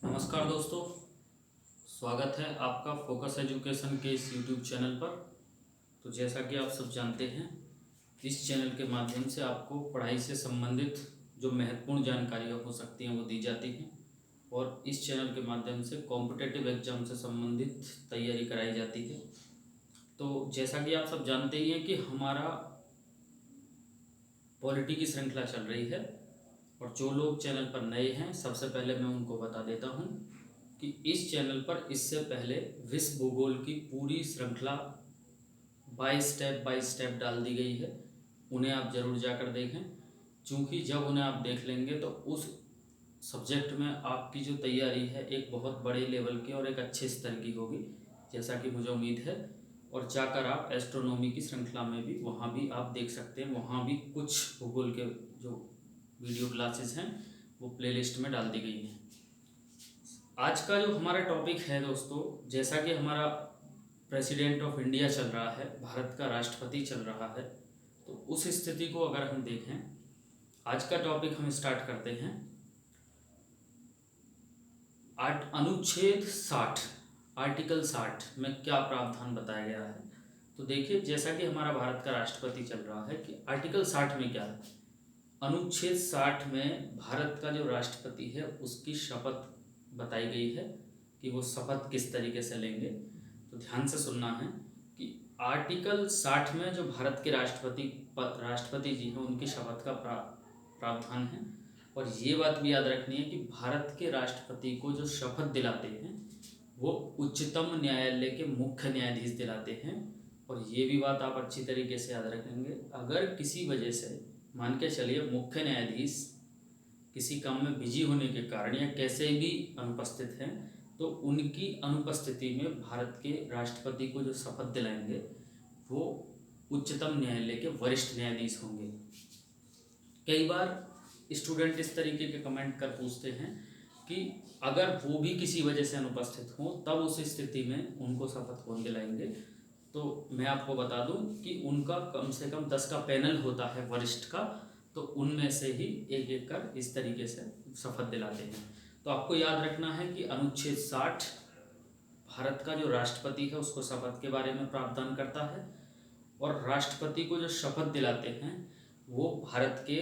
नमस्कार दोस्तों, स्वागत है आपका फोकस एजुकेशन के इस यूट्यूब चैनल पर। तो जैसा कि आप सब जानते हैं, इस चैनल के माध्यम से आपको पढ़ाई से संबंधित जो महत्वपूर्ण जानकारियाँ हो सकती हैं वो दी जाती हैं और इस चैनल के माध्यम से कॉम्पिटिटिव एग्जाम से संबंधित तैयारी कराई जाती है। तो जैसा कि आप सब जानते ही हैं कि हमारा पॉलिटी की श्रृंखला चल रही है और जो लोग चैनल पर नए हैं, सबसे पहले मैं उनको बता देता हूं कि इस चैनल पर इससे पहले विश्व भूगोल की पूरी श्रृंखला बाय स्टेप डाल दी गई है। उन्हें आप ज़रूर जाकर देखें, क्योंकि जब उन्हें आप देख लेंगे तो उस सब्जेक्ट में आपकी जो तैयारी है एक बहुत बड़े लेवल की और एक अच्छे स्तर की होगी, जैसा कि मुझे उम्मीद है। और जाकर आप एस्ट्रोनॉमी की श्रृंखला में भी वहाँ भी आप देख सकते हैं, वहाँ भी कुछ भूगोल के जो वीडियो क्लासेस हैं वो प्लेलिस्ट में डाल दी गई हैं। आज का जो हमारा टॉपिक है दोस्तों, जैसा कि हमारा प्रेसिडेंट ऑफ इंडिया चल रहा है, भारत का राष्ट्रपति चल रहा है, तो उस स्थिति को अगर हम देखें, आज का टॉपिक हम स्टार्ट करते हैं। अनुच्छेद 60 आर्टिकल 60 में क्या प्रावधान बताया गया है। तो देखिए, जैसा कि हमारा भारत का राष्ट्रपति चल रहा है कि आर्टिकल 60 में क्या है। अनुच्छेद 60 में भारत का जो राष्ट्रपति है उसकी शपथ बताई गई है कि वो शपथ किस तरीके से लेंगे। तो ध्यान से सुनना है कि आर्टिकल 60 में जो भारत के राष्ट्रपति जी हैं उनकी शपथ का प्रावधान है। और ये बात भी याद रखनी है कि भारत के राष्ट्रपति को जो शपथ दिलाते हैं वो उच्चतम न्यायालय के मुख्य न्यायाधीश दिलाते हैं। और ये भी बात आप अच्छी तरीके से याद रखेंगे, अगर किसी वजह से मान के चलिए मुख्य न्यायाधीश किसी काम में बिजी होने के कारण या कैसे भी अनुपस्थित हैं, तो उनकी अनुपस्थिति में भारत के राष्ट्रपति को जो शपथ दिलाएंगे वो उच्चतम न्यायालय के वरिष्ठ न्यायाधीश होंगे। कई बार स्टूडेंट इस तरीके के कमेंट कर पूछते हैं कि अगर वो भी किसी वजह से अनुपस्थित हों तब उस स्थिति में उनको शपथ कौन दिलाएंगे। तो मैं आपको बता दूं कि उनका कम से कम 10 का पैनल होता है वरिष्ठ का, तो उनमें से ही एक एक कर इस तरीके से शपथ दिलाते हैं। तो आपको याद रखना है कि अनुच्छेद 60 भारत का जो राष्ट्रपति है उसको शपथ के बारे में प्रावधान करता है और राष्ट्रपति को जो शपथ दिलाते हैं वो भारत के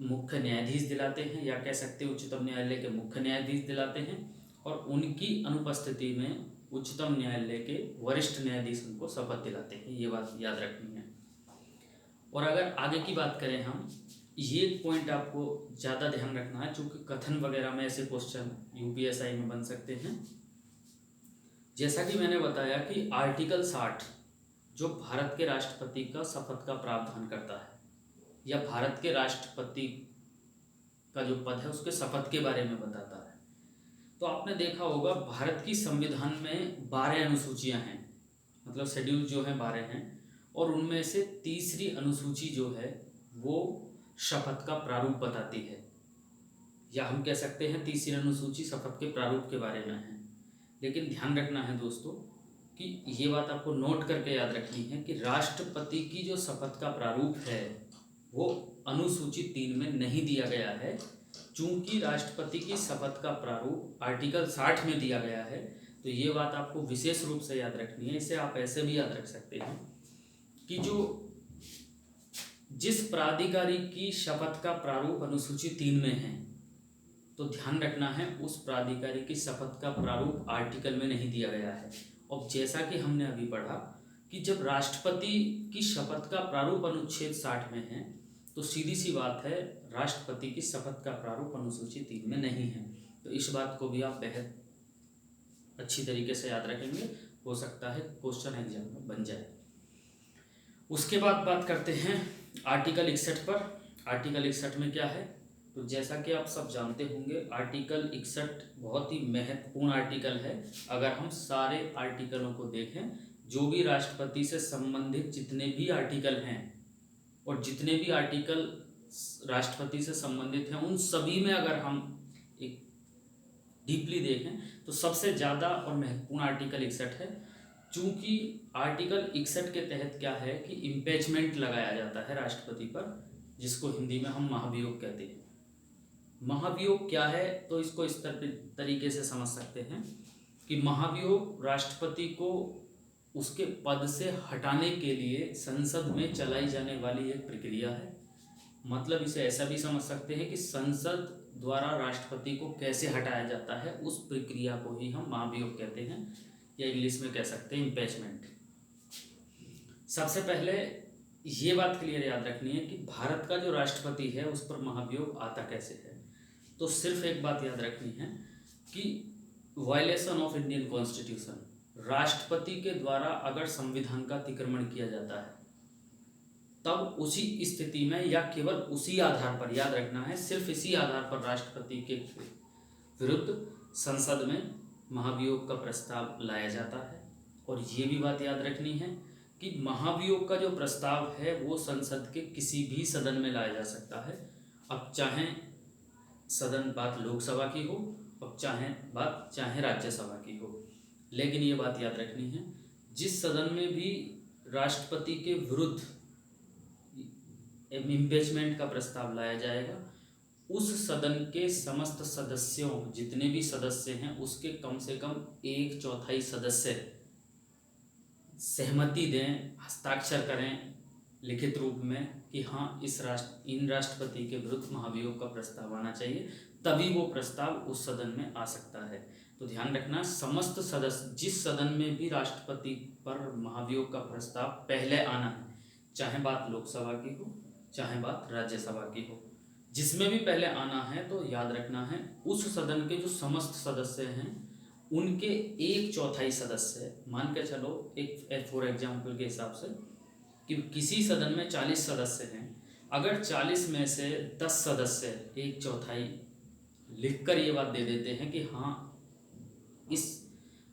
मुख्य न्यायाधीश दिलाते हैं, या कह सकते हैं उच्चतम न्यायालय के मुख्य न्यायाधीश दिलाते हैं। और उनकी अनुपस्थिति में उच्चतम न्यायालय के वरिष्ठ न्यायाधीश उनको शपथ दिलाते हैं। ये बात याद रखनी है। और अगर आगे की बात करें हम, ये पॉइंट आपको ज़्यादा ध्यान रखना है क्योंकि कथन वगैरह में ऐसे क्वेश्चन यूपीएसआई में बन सकते हैं। जैसा कि मैंने बताया कि आर्टिकल 60 जो भारत के राष्ट्रपति का शपथ का प्रावधान करता है या भारत के राष्ट्रपति का जो पद है उसके शपथ के बारे में बताता है। तो आपने देखा होगा भारत की संविधान में 12 अनुसूचियां हैं, मतलब शेड्यूल जो है 12 हैं, और उनमें से तीसरी अनुसूची जो है वो शपथ का प्रारूप बताती है, या हम कह सकते हैं तीसरी अनुसूची शपथ के प्रारूप के बारे में है। लेकिन ध्यान रखना है दोस्तों कि ये बात आपको नोट करके याद रखनी है कि राष्ट्रपति की जो शपथ का प्रारूप है वो अनुसूची 3 में नहीं दिया गया है। चूंकि राष्ट्रपति की शपथ का प्रारूप आर्टिकल 60 में दिया गया है, तो ये बात आपको विशेष रूप से याद रखनी है। इसे आप ऐसे भी याद रख सकते हैं कि जिस प्राधिकारी की शपथ का प्रारूप अनुसूची 3 में है, तो ध्यान रखना है उस प्राधिकारी की शपथ का प्रारूप आर्टिकल में नहीं दिया गया है। और जैसा कि हमने अभी पढ़ा कि जब राष्ट्रपति की शपथ का प्रारूप अनुच्छेद 60 में है, तो सीधी सी बात है राष्ट्रपति की शपथ का प्रारूप अनुसूची 3 में नहीं है। तो इस बात को भी आप बेहद अच्छी तरीके से याद रखेंगे, हो सकता है क्वेश्चन एग्जाम में बन जाए। उसके बाद बात करते हैं आर्टिकल 61 पर। आर्टिकल 61 में क्या है, तो जैसा कि आप सब जानते होंगे आर्टिकल 61 बहुत ही महत्वपूर्ण आर्टिकल है। अगर हम सारे आर्टिकलों को देखें, जो भी राष्ट्रपति से संबंधित जितने भी आर्टिकल हैं और जितने भी आर्टिकल राष्ट्रपति से संबंधित हैं, उन सभी में अगर हम एक डीपली देखें तो सबसे ज़्यादा और महत्वपूर्ण आर्टिकल 61 है। चूँकि आर्टिकल 61 के तहत क्या है कि इम्पीचमेंट लगाया जाता है राष्ट्रपति पर, जिसको हिंदी में हम महाभियोग कहते हैं। महाभियोग क्या है, तो इसको इस तरीके से समझ सकते हैं कि महाभियोग राष्ट्रपति को उसके पद से हटाने के लिए संसद में चलाई जाने वाली एक प्रक्रिया है। मतलब इसे ऐसा भी समझ सकते हैं कि संसद द्वारा राष्ट्रपति को कैसे हटाया जाता है, उस प्रक्रिया को ही हम महाभियोग कहते हैं, या इंग्लिश में कह सकते हैं इम्पीचमेंट। सबसे पहले ये बात क्लियर याद रखनी है कि भारत का जो राष्ट्रपति है उस पर महाभियोग आता कैसे है। तो सिर्फ एक बात याद रखनी है कि वायलेशन ऑफ इंडियन कॉन्स्टिट्यूशन, राष्ट्रपति के द्वारा अगर संविधान का अतिक्रमण किया जाता है तब उसी स्थिति में या केवल उसी आधार पर, याद रखना है सिर्फ इसी आधार पर राष्ट्रपति के विरुद्ध संसद में महाभियोग का प्रस्ताव लाया जाता है। और ये भी बात याद रखनी है कि महाभियोग का जो प्रस्ताव है वो संसद के किसी भी सदन में लाया जा सकता है। अब चाहे सदन बात लोकसभा की हो और चाहे राज्यसभा की हो, लेकिन ये बात याद रखनी है जिस सदन में भी राष्ट्रपति के विरुद्ध इम्पीचमेंट का प्रस्ताव लाया जाएगा उस सदन के समस्त सदस्यों, जितने भी सदस्य हैं उसके कम से कम 1/4 सदस्य सहमति दें, हस्ताक्षर करें लिखित रूप में कि हाँ इन राष्ट्रपति के विरुद्ध महाभियोग का प्रस्ताव आना चाहिए, तभी वो प्रस्ताव उस सदन में आ सकता है। तो ध्यान रखना, समस्त सदस्य, जिस सदन में भी राष्ट्रपति पर महाभियोग का प्रस्ताव पहले आना है, चाहे बात लोकसभा की हो चाहे बात राज्यसभा की हो, जिसमें भी पहले आना है, तो याद रखना है उस सदन के जो समस्त सदस्य हैं उनके 1/4 सदस्य, मान के चलो एक फॉर एग्जाम्पल के हिसाब से कि किसी सदन में 40 सदस्य हैं, अगर 40 में से 10 सदस्य 1/4 लिखकर ये बात दे देते हैं कि हाँ इस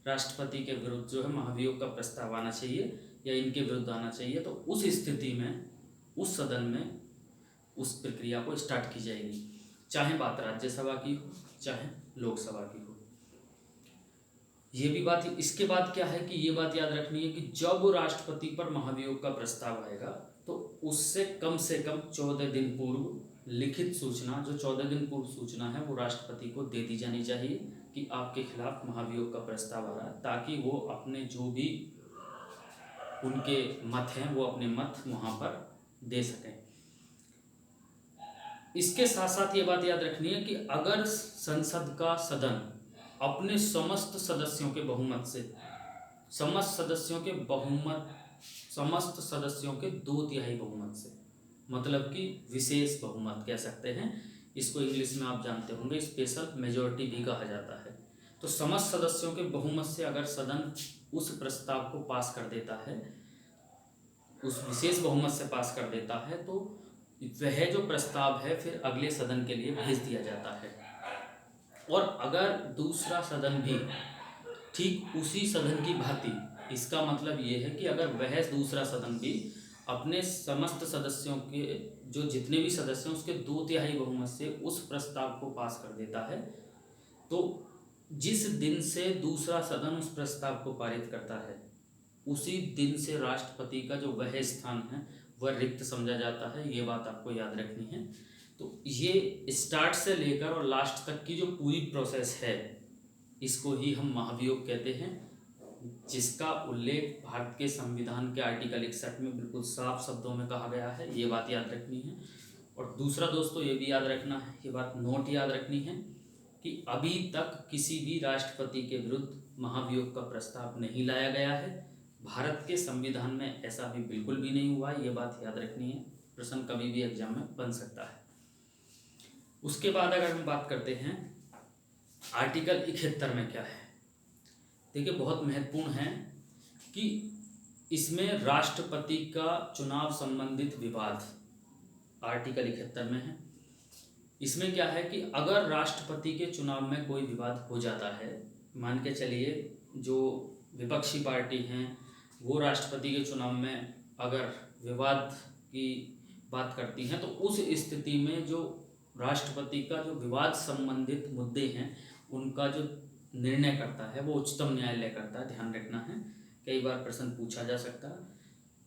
राष्ट्रपति के विरुद्ध जो है महाभियोग का प्रस्ताव आना चाहिए या इनके विरुद्ध आना चाहिए, तो उस स्थिति में उस सदन में उस प्रक्रिया को स्टार्ट की जाएगी, चाहे बात राज्यसभा की हो चाहे लोकसभा की हो। ये भी बात, इसके बाद क्या है कि ये बात याद रखनी है कि जब राष्ट्रपति पर महाभियोग का प्रस्ताव आएगा तो उससे कम से कम 14 दिन पूर्व लिखित सूचना, जो 14 दिन पूर्व सूचना है वो राष्ट्रपति को दे दी जानी चाहिए कि आपके खिलाफ महाभियोग का प्रस्ताव आ रहा है, ताकि वो अपने जो भी उनके मत हैं वो अपने मत वहाँ पर दे सकें। इसके साथ साथ ये बात याद रखनी है कि अगर संसद का सदन अपने समस्त सदस्यों के बहुमत से, समस्त सदस्यों के 2/3 बहुमत से, मतलब कि विशेष बहुमत कह सकते हैं इसको, इंग्लिश में आप जानते होंगे स्पेशल मेजॉरिटी भी कहा जाता है। तो समस्त सदस्यों के बहुमत से अगर सदन उस प्रस्ताव को पास कर देता है, उस विशेष बहुमत से पास कर देता है, तो वह जो प्रस्ताव है फिर अगले सदन के लिए भेज दिया जाता है। और अगर दूसरा सदन भी ठीक उसी सदन की भांति, इसका मतलब ये है कि अगर वह दूसरा सदन भी अपने समस्त सदस्यों के, जो जितने भी सदस्य हैं उसके 2/3 बहुमत से उस प्रस्ताव को पास कर देता है, तो जिस दिन से दूसरा सदन उस प्रस्ताव को पारित करता है उसी दिन से राष्ट्रपति का जो वह स्थान है वह रिक्त समझा जाता है। ये बात आपको याद रखनी है। तो ये स्टार्ट से लेकर और लास्ट तक की जो पूरी प्रोसेस है इसको ही हम महाभियोग कहते हैं, जिसका उल्लेख भारत के संविधान के आर्टिकल 61 में बिल्कुल साफ शब्दों में कहा गया है। ये बात याद रखनी है। और दूसरा दोस्तों ये भी याद रखना है, ये बात नोट याद रखनी है कि अभी तक किसी भी राष्ट्रपति के विरुद्ध महाभियोग का प्रस्ताव नहीं लाया गया है। भारत के संविधान में ऐसा भी बिल्कुल भी नहीं हुआ, ये बात याद रखनी है। प्रश्न कभी भी एग्जाम में बन सकता है। उसके बाद अगर हम बात करते हैं आर्टिकल 71 में क्या है, देखिए बहुत महत्वपूर्ण है कि इसमें राष्ट्रपति का चुनाव संबंधित विवाद आर्टिकल 71 में है। इसमें क्या है कि अगर राष्ट्रपति के चुनाव में कोई विवाद हो जाता है, मान के चलिए जो विपक्षी पार्टी हैं वो राष्ट्रपति के चुनाव में अगर विवाद की बात करती हैं, तो उस स्थिति में जो राष्ट्रपति का जो विवाद संबंधित मुद्दे हैं उनका जो निर्णय करता है वो उच्चतम न्यायालय करता है। ध्यान रखना है, कई बार प्रश्न पूछा जा सकता है।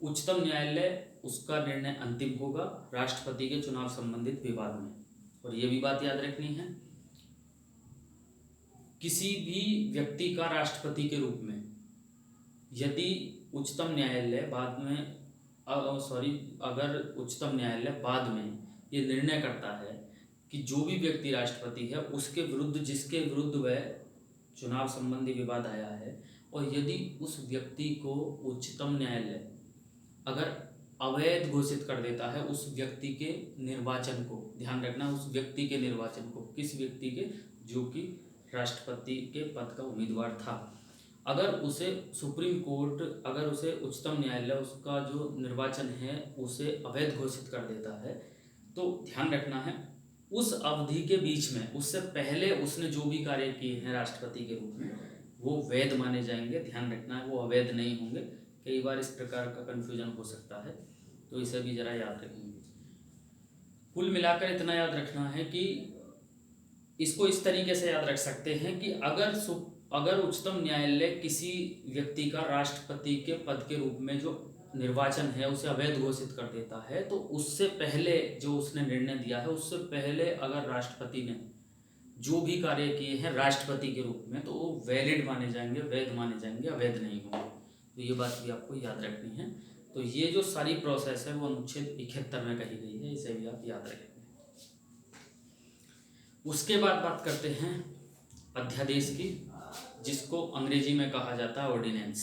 उच्चतम न्यायालय उसका निर्णय अंतिम होगा राष्ट्रपति के चुनाव संबंधित विवाद में। और ये भी बात याद रखनी है, किसी भी व्यक्ति का राष्ट्रपति के रूप में यदि उच्चतम न्यायालय बाद में अगर उच्चतम न्यायालय बाद में ये निर्णय करता है कि जो भी व्यक्ति राष्ट्रपति है उसके विरुद्ध, जिसके विरुद्ध वह चुनाव संबंधी विवाद आया है, और यदि उस व्यक्ति को उच्चतम न्यायालय अगर अवैध घोषित कर देता है, उस व्यक्ति के निर्वाचन को, ध्यान रखना, उस व्यक्ति के निर्वाचन को, किस व्यक्ति के, जो कि राष्ट्रपति के पद का उम्मीदवार था, अगर उसे सुप्रीम कोर्ट, अगर उसे उच्चतम न्यायालय उसका जो निर्वाचन है उसे अवैध घोषित कर देता है, तो ध्यान रखना है उस अवधि के बीच में, उससे पहले उसने जो भी कार्य किए हैं राष्ट्रपति के रूप में वो वैध माने जाएंगे। ध्यान रखना है, वो अवैध नहीं होंगे। कई बार इस प्रकार का कन्फ्यूजन हो सकता है, तो इसे भी जरा याद रखेंगे। कुल मिलाकर इतना याद रखना है कि इसको इस तरीके से याद रख सकते हैं कि अगर उच्चतम न्यायालय किसी व्यक्ति का राष्ट्रपति के पद के रूप में जो निर्वाचन है उसे अवैध घोषित कर देता है, तो उससे पहले जो उसने निर्णय दिया है, उससे पहले अगर राष्ट्रपति ने जो भी कार्य किए हैं राष्ट्रपति के रूप में, तो वो वैलिड माने जाएंगे, वैध माने जाएंगे, अवैध नहीं होंगे। तो ये बात भी आपको याद रखनी है। तो ये जो सारी प्रोसेस है वो अनुच्छेद 71 में कही गई है, इसे भी आप याद रखेंगे। उसके बाद बात करते हैं अध्यादेश की, जिसको अंग्रेजी में कहा जाता है ऑर्डिनेंस।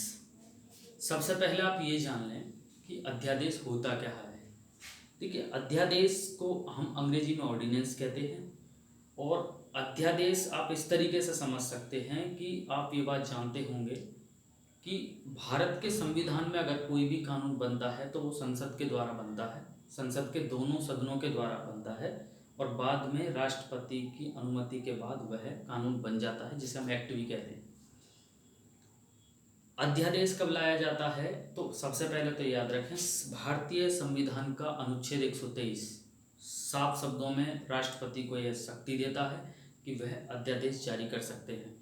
सबसे पहले आप ये जान लें कि अध्यादेश होता क्या है। देखिए, अध्यादेश को हम अंग्रेजी में ऑर्डिनेंस कहते हैं, और अध्यादेश आप इस तरीके से समझ सकते हैं कि आप ये बात जानते होंगे कि भारत के संविधान में अगर कोई भी कानून बनता है तो वो संसद के द्वारा बनता है, संसद के दोनों सदनों के द्वारा बनता है, और बाद में राष्ट्रपति की अनुमति के बाद वह कानून बन जाता है, जिसे हम एक्ट भी कहते हैं। अध्यादेश कब लाया जाता है, तो सबसे पहले तो याद रखें, भारतीय संविधान का अनुच्छेद 123 साफ शब्दों में राष्ट्रपति को यह शक्ति देता है कि वह अध्यादेश जारी कर सकते हैं।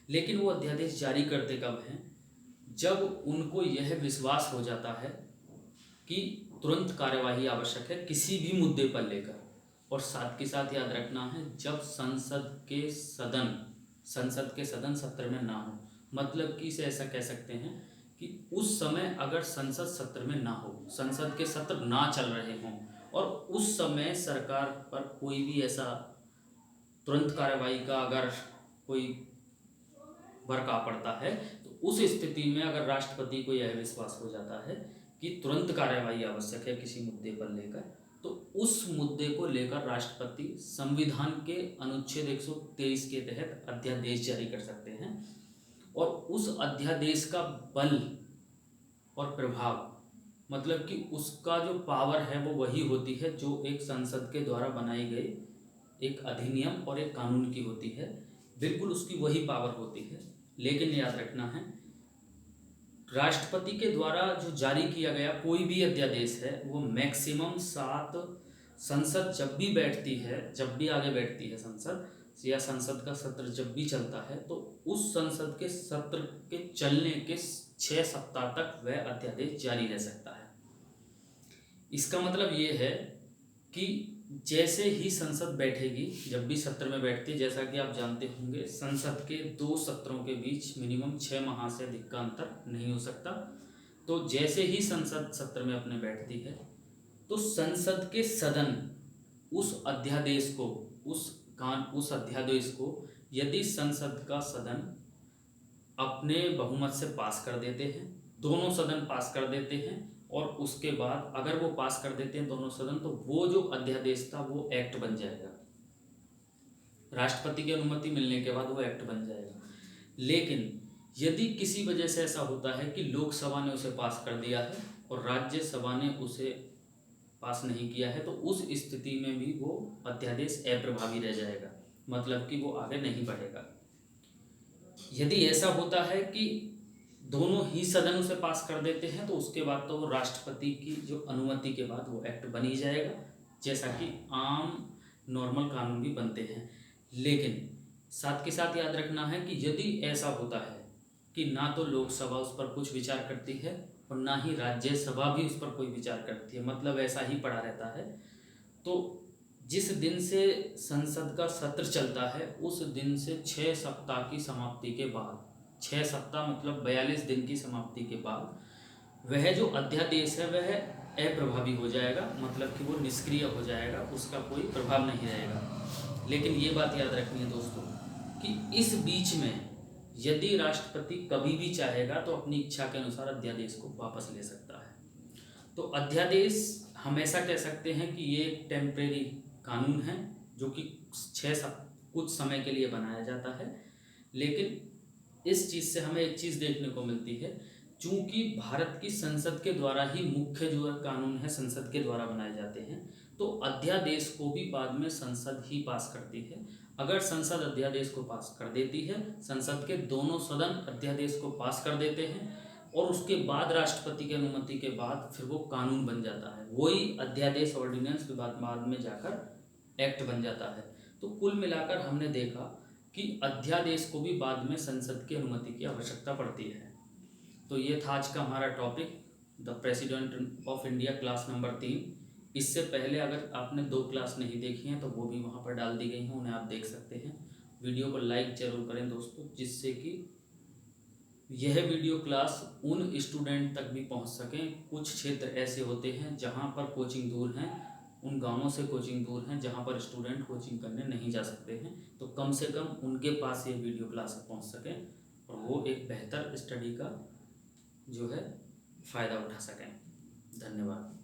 लेकिन वो अध्यादेश जारी करते कब हैं, जब उनको यह विश्वास हो जाता है कि तुरंत कार्यवाही आवश्यक है किसी भी मुद्दे पर लेकर, और साथ के साथ याद रखना है जब संसद के सदन सत्र में ना हो। मतलब कि इसे ऐसा कह सकते हैं कि उस समय अगर संसद सत्र में ना हो, संसद के सत्र ना चल रहे हों, और उस समय सरकार पर कोई भी ऐसा तुरंत कार्यवाही का अगर कोई वर्क आ पड़ता है, तो उस स्थिति में अगर राष्ट्रपति को यह विश्वास हो जाता है कि तुरंत कार्यवाही आवश्यक है किसी मुद्दे पर लेकर, तो उस मुद्दे को लेकर राष्ट्रपति संविधान के अनुच्छेद 123 के तहत अध्यादेश जारी कर सकते हैं, और उस अध्यादेश का बल और प्रभाव, मतलब कि उसका जो पावर है वो वही होती है जो एक संसद के द्वारा बनाई गई एक अधिनियम और एक कानून की होती है, बिल्कुल उसकी वही पावर होती है। लेकिन याद रखना है, राष्ट्रपति के द्वारा जो जारी किया गया कोई भी अध्यादेश है वो मैक्सिमम 7, संसद जब भी बैठती है, जब भी आगे बैठती है संसद, या संसद का सत्र जब भी चलता है, तो उस संसद के सत्र के चलने के 6 सप्ताह तक वह अध्यादेश जारी रह सकता है। इसका मतलब ये है कि जैसे ही संसद बैठेगी, जब भी सत्र में बैठती है, जैसा कि आप जानते होंगे संसद के 2 सत्रों के बीच मिनिमम 6 माह से अधिक का अंतर नहीं हो सकता, तो जैसे ही संसद सत्र में अपने बैठती है, तो संसद के सदन उस अध्यादेश को यदि संसद का सदन अपने बहुमत से पास कर देते हैं, दोनों सदन पास कर देते हैं, और उसके बाद अगर वो पास कर देते हैं दोनों सदन, तो वो जो अध्यादेश था वो एक्ट बन जाएगा। राष्ट्रपति की अनुमति मिलने के बाद वो एक्ट बन जाएगा। लेकिन यदि किसी वजह से ऐसा होता है कि लोकसभा ने उसे पास कर दिया है और राज्यसभा ने उसे पास नहीं किया है, तो उस स्थिति में भी वो अध्यादेश अप्रभावी रह जाएगा, मतलब कि वो आगे नहीं बढ़ेगा। यदि ऐसा होता है कि दोनों ही सदन उसे पास कर देते हैं, तो उसके बाद तो वो राष्ट्रपति की जो अनुमति के बाद वो एक्ट बन ही जाएगा, जैसा कि आम नॉर्मल कानून भी बनते हैं। लेकिन साथ के साथ याद रखना है कि यदि ऐसा होता है कि ना तो लोकसभा उस पर कुछ विचार करती है और ना ही राज्यसभा भी उस पर कोई विचार करती है, मतलब ऐसा ही पड़ा रहता है, तो जिस दिन से संसद का सत्र चलता है उस दिन से 6 सप्ताह की समाप्ति के बाद, 6 सप्ताह मतलब 42 दिन की समाप्ति के बाद वह जो अध्यादेश है वह अप्रभावी हो जाएगा, मतलब कि वो निष्क्रिय हो जाएगा, उसका कोई प्रभाव नहीं रहेगा। लेकिन ये बात याद रखनी है दोस्तों कि इस बीच में यदि राष्ट्रपति कभी भी चाहेगा तो अपनी इच्छा के अनुसार अध्यादेश को वापस ले सकता है। तो अध्यादेश हमेशा कह सकते हैं कि ये एक टेम्परेरी कानून है जो कि कुछ समय के लिए बनाया जाता है। लेकिन इस चीज़ से हमें एक चीज़ देखने को मिलती है, चूंकि भारत की संसद के द्वारा ही मुख्य जो कानून है संसद के द्वारा बनाए जाते हैं, तो अध्यादेश को भी बाद में संसद ही पास करती है। अगर संसद अध्यादेश को पास कर देती है, संसद के दोनों सदन अध्यादेश को पास कर देते हैं और उसके बाद राष्ट्रपति की अनुमति के बाद फिर वो कानून बन जाता है। वही अध्यादेश ऑर्डिनेंस बाद में जाकर एक्ट बन जाता है। तो कुल मिलाकर हमने देखा कि अध्यादेश को भी बाद में संसद की अनुमति की आवश्यकता पड़ती है। तो ये था आज का हमारा topic, the president of India, class number 3। इससे पहले अगर आपने 2 क्लास नहीं देखी हैं तो वो भी वहाँ पर डाल दी गई हैं, उन्हें आप देख सकते हैं। वीडियो को लाइक जरूर करें दोस्तों, जिससे कि यह वीडियो क्लास उन स्टूडेंट तक भी पहुँच सकें। कुछ क्षेत्र ऐसे होते हैं जहाँ पर कोचिंग दूर हैं, उन गाँवों से कोचिंग दूर हैं जहाँ पर स्टूडेंट कोचिंग करने नहीं जा सकते हैं, तो कम से कम उनके पास ये वीडियो क्लास पहुँच सकें और वो एक बेहतर स्टडी का जो है फ़ायदा उठा सकें। धन्यवाद।